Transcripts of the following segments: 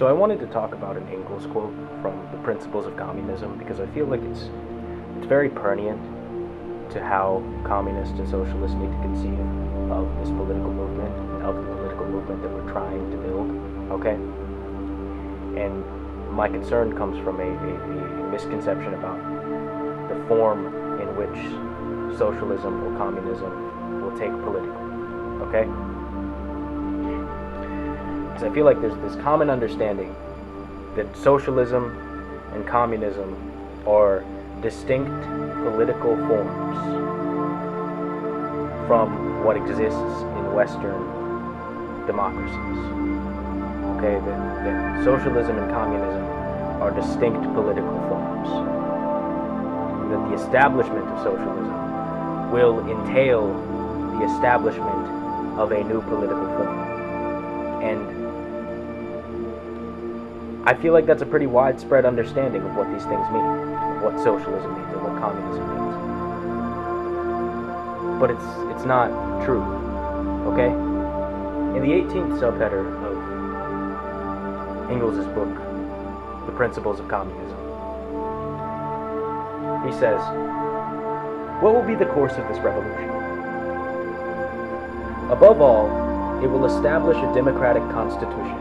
So I wanted to talk about an Engels quote from The Principles of Communism because I feel like it's very pertinent to how communists and socialists need to conceive of this political movement and of the political movement that we're trying to build. Okay? And my concern comes from a misconception about the form in which socialism or communism will take politically. Okay? Because I feel like there's this common understanding that socialism and communism are distinct political forms from what exists in Western democracies. Okay, that socialism and communism are distinct political forms. That the establishment of socialism will entail the establishment of a new political form. And I feel like that's a pretty widespread understanding of what these things mean, of what socialism means and what communism means. But it's not true, okay? In the 18th subheader of Engels' book, The Principles of Communism, he says, "What will be the course of this revolution? Above all, it will establish a democratic constitution,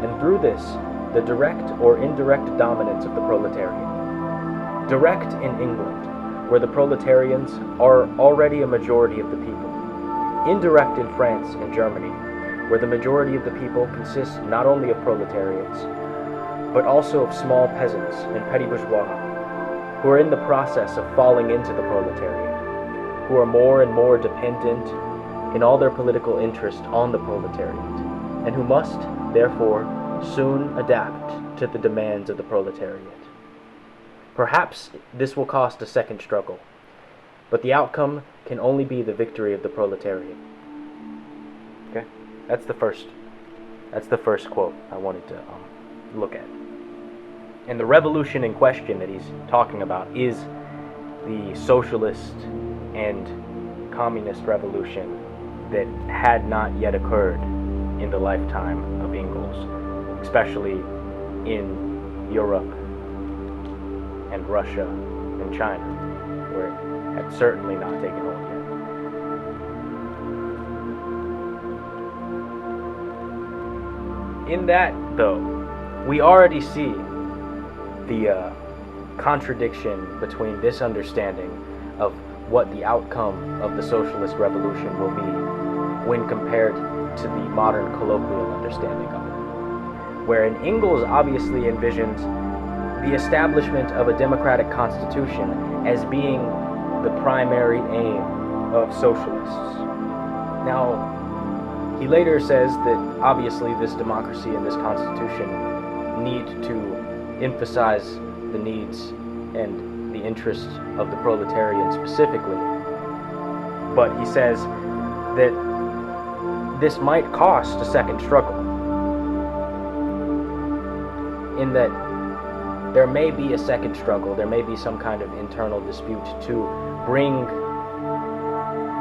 and through this, the direct or indirect dominance of the proletariat. Direct in England, where the proletarians are already a majority of the people. Indirect in France and Germany, where the majority of the people consists not only of proletariats, but also of small peasants and petty bourgeois, who are in the process of falling into the proletariat, who are more and more dependent in all their political interest on the proletariat, and who must, therefore, soon adapt to the demands of the proletariat. Perhaps this will cost a second struggle, but the outcome can only be the victory of the proletariat." Okay, that's the first quote I wanted to look at. And the revolution in question that he's talking about is the socialist and communist revolution that had not yet occurred in the lifetime of Engels, especially in Europe and Russia and China, where it had certainly not taken hold yet. In that, though, we already see the contradiction between this understanding of what the outcome of the socialist revolution will be when compared to the modern colloquial understanding of it. Wherein Engels obviously envisions the establishment of a democratic constitution as being the primary aim of socialists. Now, he later says that obviously this democracy and this constitution need to emphasize the needs and the interests of the proletariat specifically. But he says that this might cost a second struggle, in that there may be a second struggle, there may be some kind of internal dispute to bring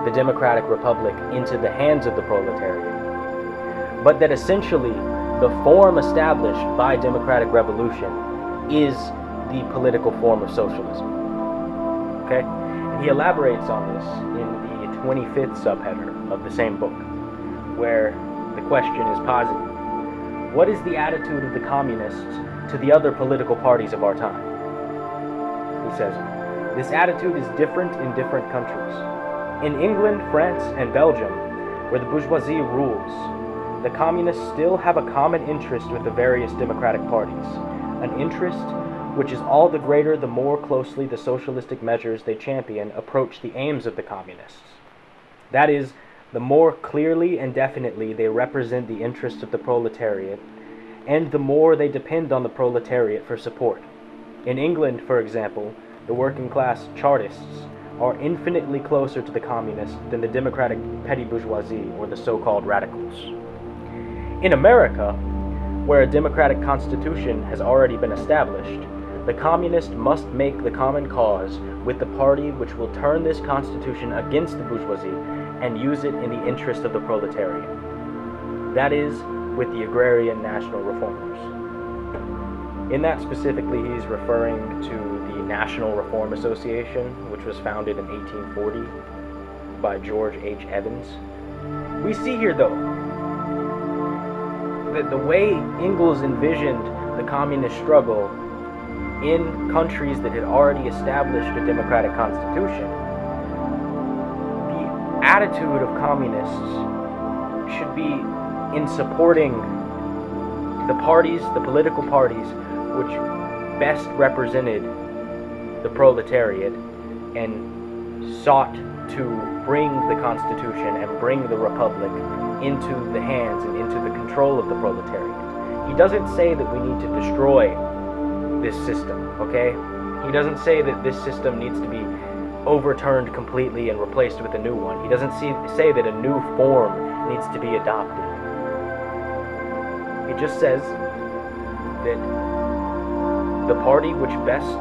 the democratic republic into the hands of the proletariat, but that essentially the form established by democratic revolution is the political form of socialism. Okay? And he elaborates on this in the 25th subheader of the same book, where the question is posited: what is the attitude of the communists to the other political parties of our time? He says, this attitude is different in different countries. In England, France, and Belgium, where the bourgeoisie rules, the communists still have a common interest with the various democratic parties, an interest which is all the greater the more closely the socialistic measures they champion approach the aims of the communists. That is, the more clearly and definitely they represent the interests of the proletariat, and the more they depend on the proletariat for support. In England, for example, the working class Chartists are infinitely closer to the communists than the democratic petty bourgeoisie or the so-called radicals. In America, where a democratic constitution has already been established, the communist must make the common cause with the party which will turn this constitution against the bourgeoisie and use it in the interest of the proletariat. That is, with the agrarian national reformers. In that specifically, he's referring to the National Reform Association, which was founded in 1840 by George H. Evans. We see here, though, that the way Engels envisioned the communist struggle in countries that had already established a democratic constitution, the attitude of communists should be in supporting the parties, the political parties, which best represented the proletariat and sought to bring the Constitution and bring the Republic into the hands and into the control of the proletariat. He doesn't say that we need to destroy this system, okay? He doesn't say that this system needs to be overturned completely and replaced with a new one. He doesn't say that a new form needs to be adopted. It just says that the party which best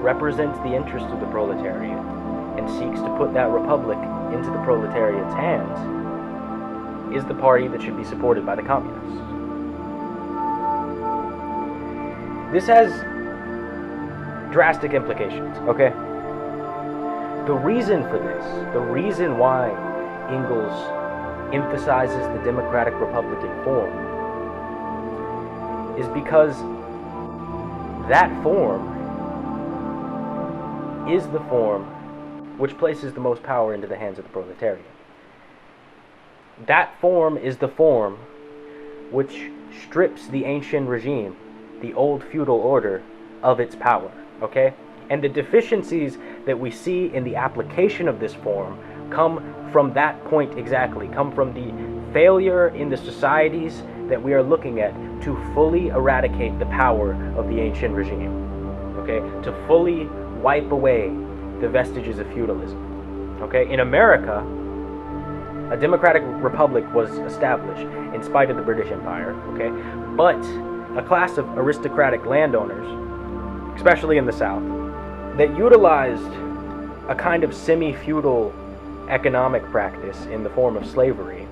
represents the interests of the proletariat and seeks to put that republic into the proletariat's hands is the party that should be supported by the communists. This has drastic implications, okay? The reason for this, the reason why Engels emphasizes the democratic republican form is because that form is the form which places the most power into the hands of the proletariat. That form is the form which strips the ancient regime, the old feudal order, of its power, okay? And the deficiencies that we see in the application of this form come from that point exactly, come from the failure in the societies that we are looking at to fully eradicate the power of the ancient regime, okay? To fully wipe away the vestiges of feudalism, okay? In America, a democratic republic was established in spite of the British Empire, okay? But a class of aristocratic landowners, especially in the South, that utilized a kind of semi-feudal economic practice in the form of slavery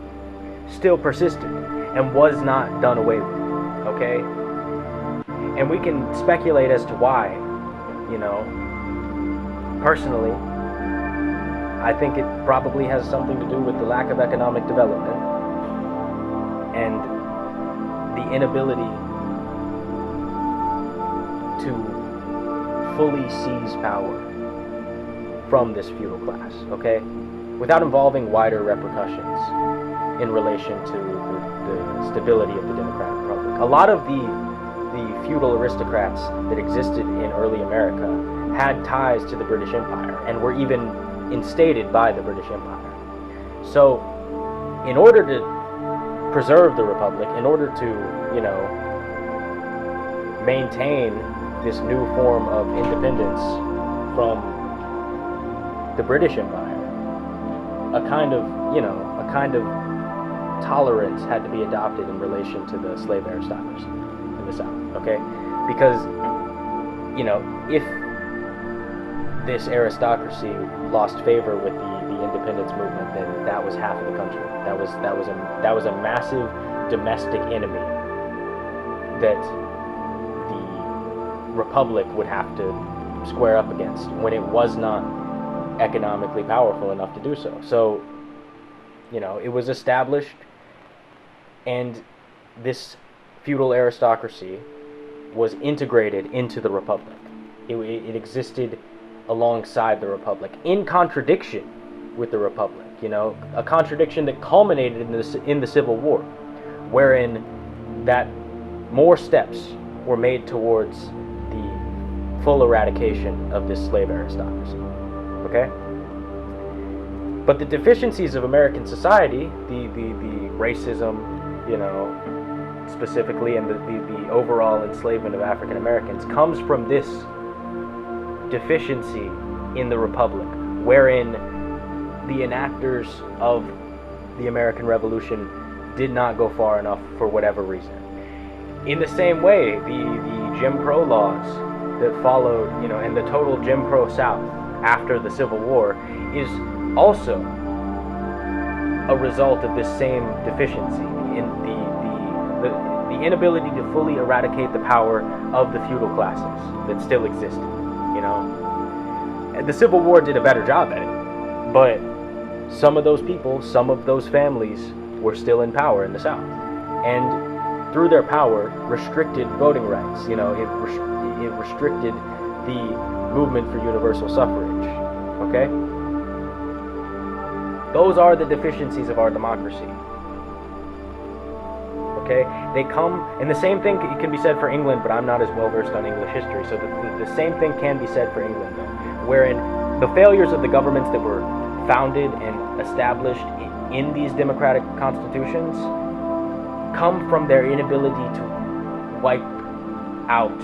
still persisted and was not done away with, okay? And we can speculate as to why, you know. Personally, I think it probably has something to do with the lack of economic development and the inability to fully seize power from this feudal class, okay? Without involving wider repercussions in relation to the stability of the democratic republic. A lot of the feudal aristocrats that existed in early America had ties to the British Empire and were even instated by the British Empire. So, in order to preserve the republic, in order to, you know, maintain this new form of independence from the British Empire, a kind of tolerance had to be adopted in relation to the slave aristocracy in the South, okay? Because, you know, if this aristocracy lost favor with the independence movement, then that was half of the country. That was a massive domestic enemy that the republic would have to square up against when it was not economically powerful enough to do so. So, you know, it was established, and this feudal aristocracy was integrated into the republic. It existed alongside the republic, in contradiction with the republic, you know, a contradiction that culminated in the Civil War, wherein that more steps were made towards the full eradication of this slave aristocracy, okay? But the deficiencies of American society, the racism, you know, specifically, and the overall enslavement of African Americans comes from this deficiency in the Republic, wherein the enactors of the American Revolution did not go far enough for whatever reason. In the same way, the Jim Crow laws that followed, you know, and the total Jim Crow South after the Civil War is also a result of this same deficiency. The inability to fully eradicate the power of the feudal classes that still existed. You know, the Civil War did a better job at it, but some of those people, some of those families were still in power in the South, and through their power restricted voting rights. You know, it restricted the movement for universal suffrage. Okay? Those are the deficiencies of our democracy. Okay? They come, and the same thing can be said for England, but I'm not as well versed on English history, so the same thing can be said for England, though, wherein the failures of the governments that were founded and established in these democratic constitutions come from their inability to wipe out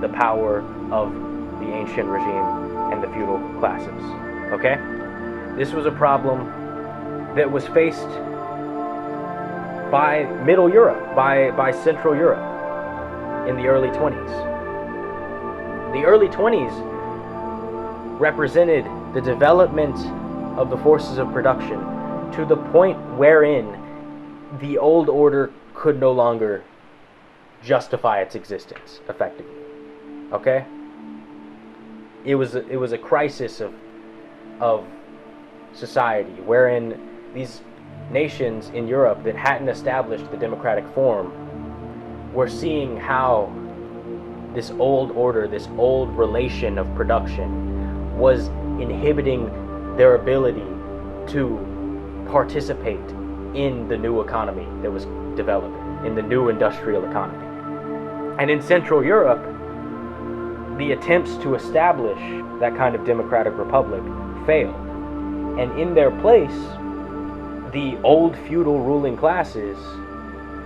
the power of the ancient regime and the feudal classes. Okay? This was a problem that was faced by Middle Europe, by Central Europe in the early 20s. The early 20s represented the development of the forces of production to the point wherein the old order could no longer justify its existence effectively. Okay? It was a crisis of society wherein these nations in Europe that hadn't established the democratic form were seeing how this old order, this old relation of production was inhibiting their ability to participate in the new economy that was developing, in the new industrial economy. And in Central Europe, the attempts to establish that kind of democratic republic failed. And in their place, the old feudal ruling classes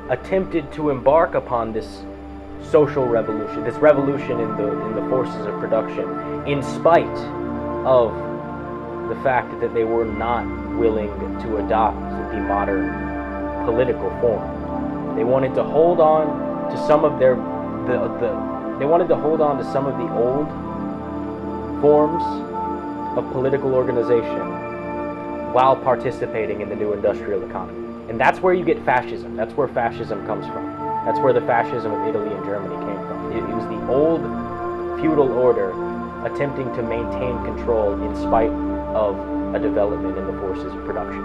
attempted to embark upon this social revolution, this revolution in the forces of production, in spite of the fact that they were not willing to adopt the modern political form. They wanted to hold on to some of their they wanted to hold on to some of the old forms of political organization while participating in the new industrial economy. And that's where you get fascism. That's where fascism comes from. That's where the fascism of Italy and Germany came from. It was the old feudal order attempting to maintain control in spite of a development in the forces of production.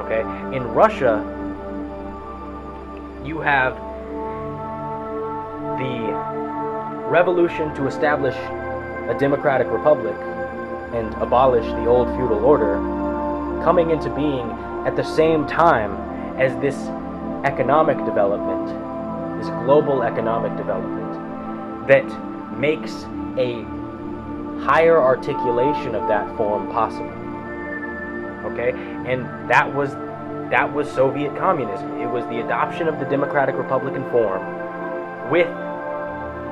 Okay? In Russia, you have the revolution to establish a democratic republic and abolish the old feudal order coming into being at the same time as this economic development, this global economic development that makes a higher articulation of that form possible. Okay? And that was Soviet communism. It was the adoption of the democratic republican form with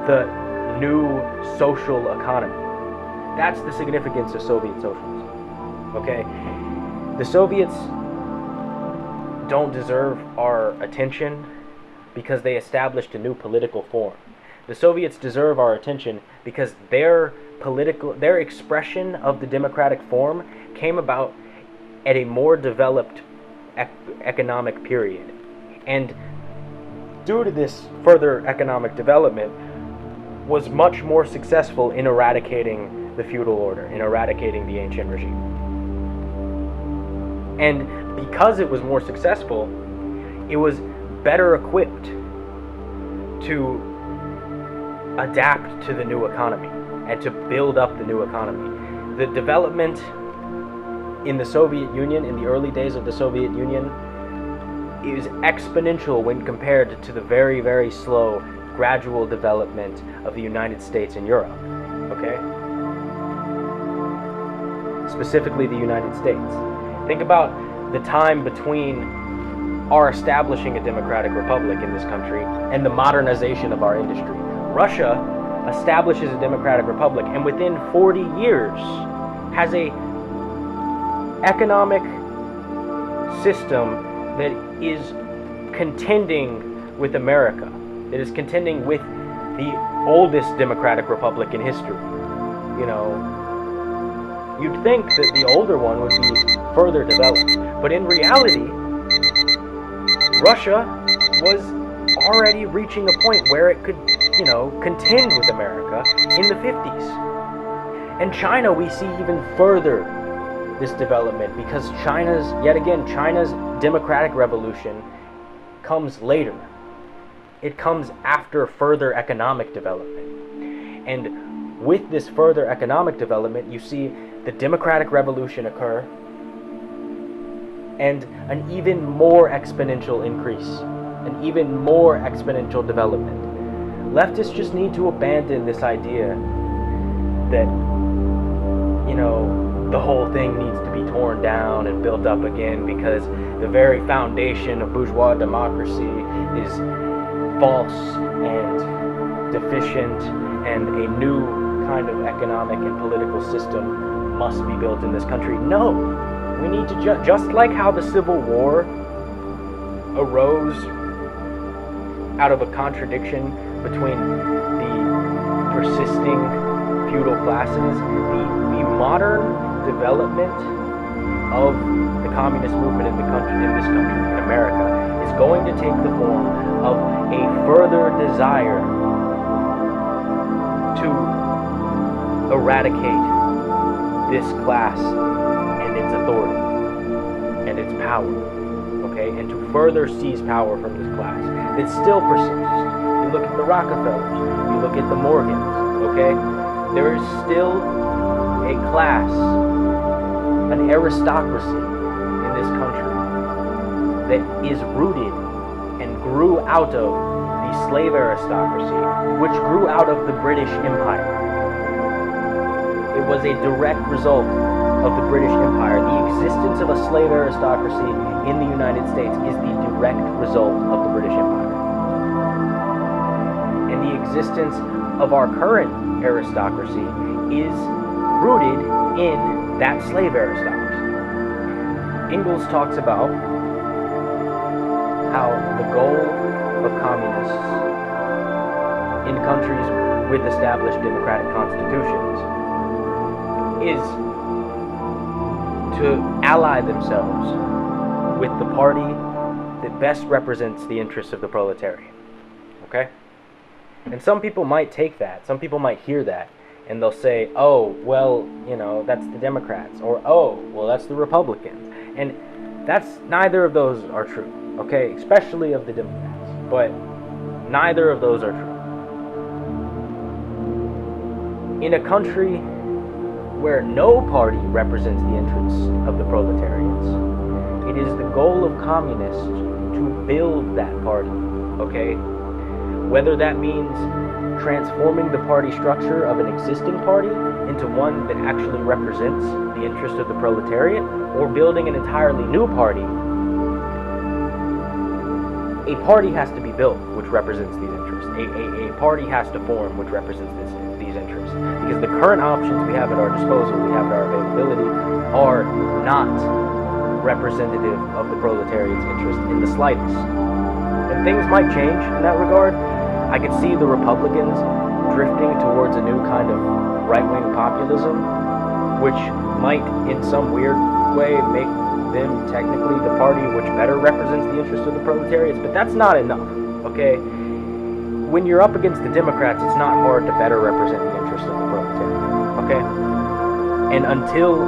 the new social economy. That's the significance of Soviet socialism. Okay? The Soviets don't deserve our attention because they established a new political form. The Soviets deserve our attention because their expression of the democratic form came about at a more developed economic period. And due to this further economic development, was much more successful in eradicating the feudal order, in eradicating the ancient regime. And because it was more successful, it was better equipped to adapt to the new economy and to build up the new economy. The development in the Soviet Union, in the early days of the Soviet Union, is exponential when compared to the very, very slow, gradual development of the United States and Europe. Okay? Specifically the United States. Think about the time between our establishing a democratic republic in this country and the modernization of our industry. Russia establishes a democratic republic and within 40 years has a economic system that is contending with America, that is contending with the oldest democratic republic in history. You know, you'd think that the older one would be further developed, but in reality, Russia was already reaching a point where it could, contend with America in the 50s. And China, we see even further this development, because China's democratic revolution comes later. It comes after further economic development. And with this further economic development, you see the democratic revolution occur, and an even more exponential increase, an even more exponential development. Leftists just need to abandon this idea that, the whole thing needs to be torn down and built up again because the very foundation of bourgeois democracy is false and deficient, and a new kind of economic and political system must be built in this country. No, we need to just like how the Civil War arose out of a contradiction between the persisting feudal classes, the modern development of the communist movement in this country, in America, is going to take the form of a further desire to eradicate this class and its authority and its power, okay, and to further seize power from this class that still persists. You look at the Rockefellers, you look at the Morgans, okay, there is still a class, an aristocracy in this country that is rooted and grew out of the slave aristocracy, which grew out of the British Empire. It was a direct result of the British Empire. The existence of a slave aristocracy in the United States is the direct result of the British Empire. And the existence of our current aristocracy is rooted in that slave aristocracy. Engels talks about how the goal of communists in countries with established democratic constitutions is to ally themselves with the party that best represents the interests of the proletariat. Okay? And some people might take that, some people might hear that, and they'll say, oh, well, that's the Democrats, or oh, well, that's the Republicans. And neither of those are true, okay? Especially of the Democrats, but neither of those are true. In a country where no party represents the interests of the proletariats, it is the goal of communists to build that party, okay? Whether that means transforming the party structure of an existing party into one that actually represents the interest of the proletariat, or building an entirely new party, a party has to be built which represents these interests. A party has to form which represents these interests. Because the current options we have at our disposal, we have at our availability, are not representative of the proletariat's interest in the slightest. And things might change in that regard. I could see the Republicans drifting towards a new kind of right-wing populism, which might, in some weird way, make them technically the party which better represents the interests of the proletariats, but that's not enough, okay? When you're up against the Democrats, it's not hard to better represent the interests of the proletariat, okay? And until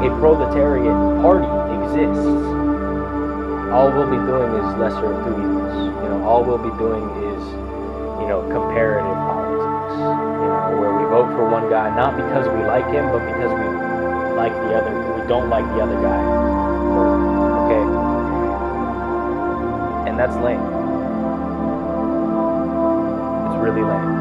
a proletariat party exists, all we'll be doing is lesser of two evils. All we'll be doing is, comparative politics, where we vote for one guy not because we like him, but because we don't like the other guy. Okay? And that's lame. It's really lame.